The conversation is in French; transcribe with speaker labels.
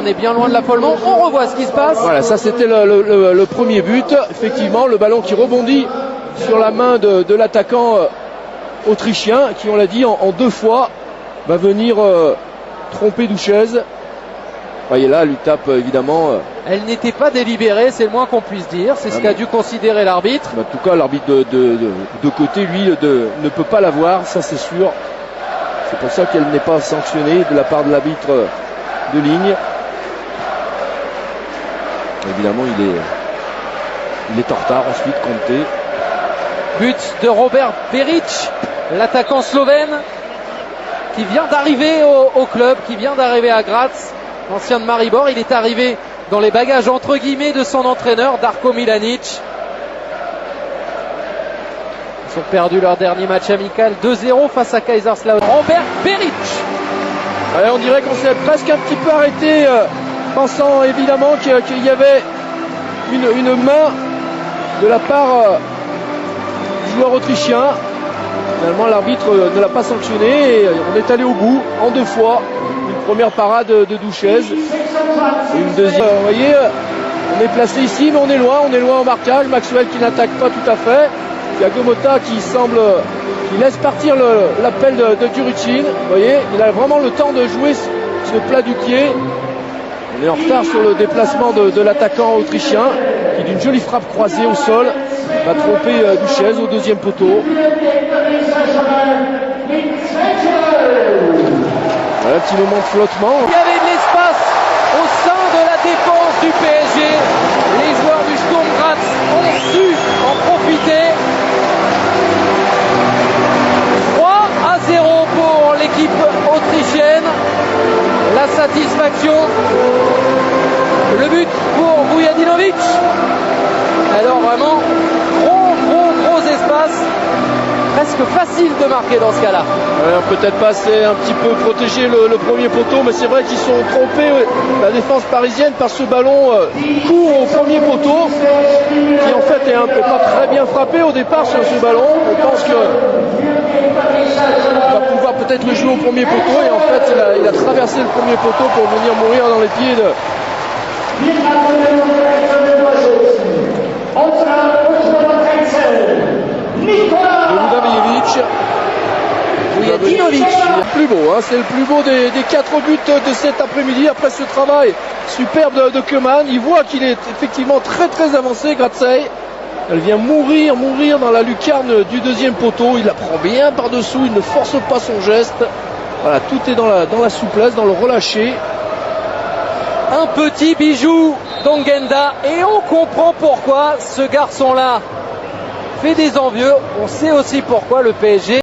Speaker 1: est bien loin de l'affolement. On revoit ce qui se passe.
Speaker 2: Voilà, ça c'était le premier but. Effectivement, le ballon qui rebondit sur la main de l'attaquant autrichien, qui, on l'a dit, en deux fois va venir tromper Douchez. Voyez là, lui tape évidemment.
Speaker 1: Elle n'était pas délibérée, c'est le moins qu'on puisse dire. C'est ce qu'a dû considérer l'arbitre.
Speaker 2: En tout cas, l'arbitre de côté, lui, ne peut pas l'avoir, ça c'est sûr. C'est pour ça qu'elle n'est pas sanctionnée de la part de l'arbitre de ligne. Évidemment, il est en retard ensuite, Conte.
Speaker 1: But de Robert Peric, l'attaquant slovène, qui vient d'arriver au club, qui vient d'arriver à Graz. Ancien de Maribor, il est arrivé dans les bagages entre guillemets de son entraîneur Darko Milanic. Ils ont perdu leur dernier match amical 2-0 face à Kaiserslautern. Robert Peric.
Speaker 2: Ouais, on dirait qu'on s'est presque un petit peu arrêté, pensant évidemment qu'il y avait une main de la part du joueur autrichien. Finalement, l'arbitre ne l'a pas sanctionné et on est allé au bout en deux fois. Une première parade de Douchez et une deuxième. Vous voyez, on est placé ici, mais on est loin au marquage. Maxwell qui n'attaque pas tout à fait. Il y a Gomota qui laisse partir l'appel de Duruchin. Vous voyez, il a vraiment le temps de jouer ce plat du pied. On est en retard sur le déplacement de l'attaquant autrichien qui, d'une jolie frappe croisée au sol, va tromper Douchez au deuxième poteau. Un petit moment de flottement.
Speaker 1: Il y avait de l'espace au sein de la défense du PSG. Les joueurs du Sturm Graz ont su en profiter. 3-0 pour l'équipe autrichienne. La satisfaction. Le but pour Vujadinovic. Alors vraiment, gros espace. Presque facile de marquer dans ce cas-là.
Speaker 2: Peut-être pas assez un petit peu protégé le premier poteau, mais c'est vrai qu'ils sont trompés, la défense parisienne, par ce ballon court au premier poteau, qui en fait est pas très bien frappé au départ sur ce ballon. On pense que va pouvoir peut-être le jouer au premier poteau, et en fait il a traversé le premier poteau pour venir mourir dans les pieds de
Speaker 1: Vujadinovic.
Speaker 2: Le plus beau, hein, c'est le plus beau des 4 buts de cet après-midi. Après ce travail superbe de Koeman, il voit qu'il est effectivement très avancé, Grazei. Elle vient mourir dans la lucarne du deuxième poteau. Il la prend bien par-dessous, il ne force pas son geste. Voilà, tout est dans la souplesse, dans le relâché.
Speaker 1: Un petit bijou d'Ongenda, et on comprend pourquoi ce garçon-là fait des envieux. On sait aussi pourquoi le PSG